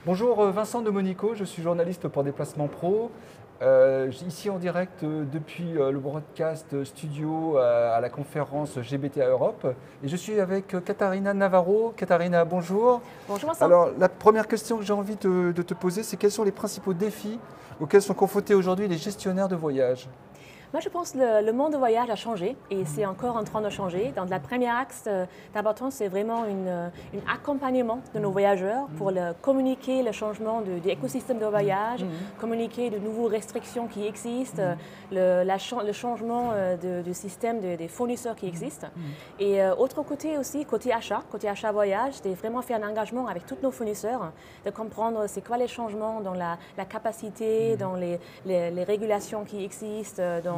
Bonjour Vincent de Monico, je suis journaliste pour Déplacement Pro. Ici en direct depuis le broadcast studio à la conférence GBTA Europe. Et je suis avec Katharina Navarro. Katharina, bonjour. Bonjour Vincent. Alors la première question que j'ai envie de te poser, c'est quels sont les principaux défis auxquels sont confrontés aujourd'hui les gestionnaires de voyage ? Moi, je pense que le monde du voyage a changé et c'est encore en train de changer. Donc, la première axe d'importance, c'est vraiment un accompagnement de nos voyageurs pour communiquer le changement de l'écosystème de voyage, communiquer de nouvelles restrictions qui existent, le changement du système des fournisseurs qui existent. Et autre côté aussi, côté achat voyage, c'est vraiment faire un engagement avec tous nos fournisseurs, de comprendre c'est quoi les changements dans la capacité, dans les régulations qui existent, dans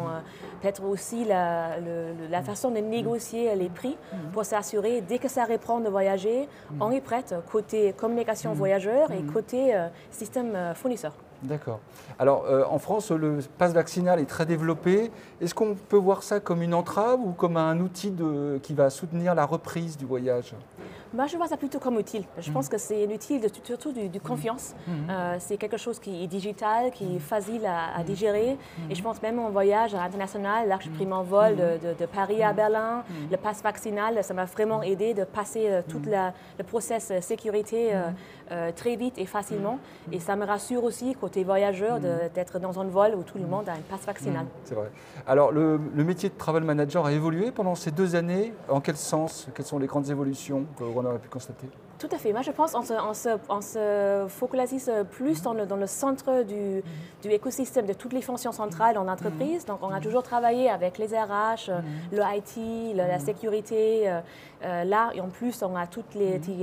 peut-être aussi la façon de négocier les prix pour s'assurer, dès que ça reprend de voyager, on est prête côté communication voyageur et côté système fournisseur. D'accord. Alors en France, le pass vaccinal est très développé. Est-ce qu'on peut voir ça comme une entrave ou comme un outil qui va soutenir la reprise du voyage ? Moi, je vois ça plutôt comme utile. Je pense que c'est un outil surtout de confiance. C'est quelque chose qui est digital, qui est facile à digérer. Et je pense même en voyage international, là, j'ai pris mon vol de Paris à Berlin. Le pass vaccinal, ça m'a vraiment aidé de passer tout le process sécurité très vite et facilement. Et ça me rassure aussi, côté voyageur, d'être dans un vol où tout le monde a un pass vaccinal. C'est vrai. Alors, le métier de travel manager a évolué pendant ces 2 années. En quel sens ? Quelles sont les grandes évolutions qu'on aurait pu constater ? Tout à fait. Moi, je pense qu'on se focalise plus dans le centre du écosystème de toutes les fonctions centrales en entreprise. Donc, on a toujours travaillé avec les RH, le IT, la sécurité. Là, et en plus, on a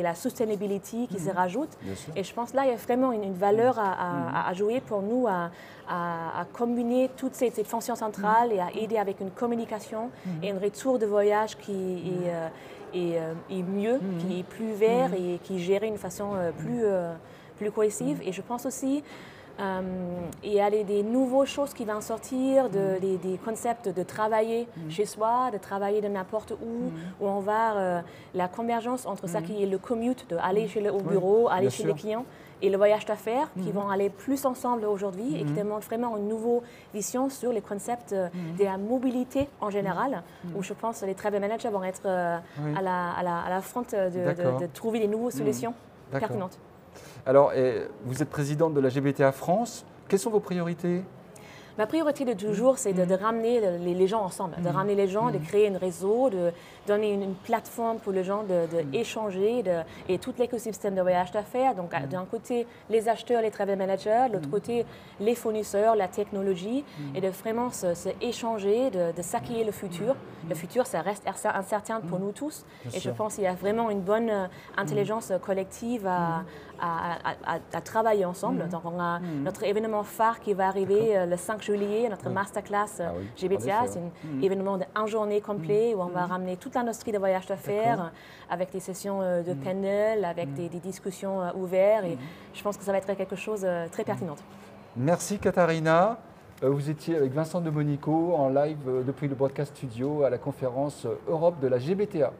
la sustainability qui se rajoute. Et je pense là, il y a vraiment une valeur à jouer pour nous à combiner toutes ces fonctions centrales et à aider avec une communication et un retour de voyage qui est mieux, qui est plus vert et qui est géré d'une façon plus cohésive. Et je pense aussi il y a des nouvelles choses qui vont sortir, des concepts de travailler chez soi, de travailler de n'importe où on va, la convergence entre ça qui est le commute, d'aller au bureau, aller chez les clients, et le voyage d'affaires qui vont aller plus ensemble aujourd'hui et qui demandent vraiment une nouvelle vision sur les concepts de la mobilité en général, où je pense que les travel managers vont être à la front de trouver des nouvelles solutions pertinentes. Alors, vous êtes présidente de la GBTA France. Quelles sont vos priorités ? Ma priorité de toujours, c'est de ramener les gens ensemble, de ramener les gens, de créer un réseau, de donner une plateforme pour les gens d'échanger et tout l'écosystème de voyage d'affaires. Donc, d'un côté, les acheteurs, les travel managers, de l'autre côté, les fournisseurs, la technologie, et de vraiment se échanger, de s'acquérir le futur. Le futur, ça reste incertain pour nous tous. Et je pense qu'il y a vraiment une bonne intelligence collective à travailler ensemble. Donc, on a notre événement phare qui va arriver le 5 juillet, notre masterclass GBTA. C'est un événement d'1 journée complet où on va ramener toute l'industrie de voyage d'affaires avec des sessions de panel, avec des discussions ouvertes. Et je pense que ça va être quelque chose de très pertinent. Merci Katharina. Vous étiez avec Vincent de Monico en live depuis le broadcast studio à la conférence Europe de la GBTA.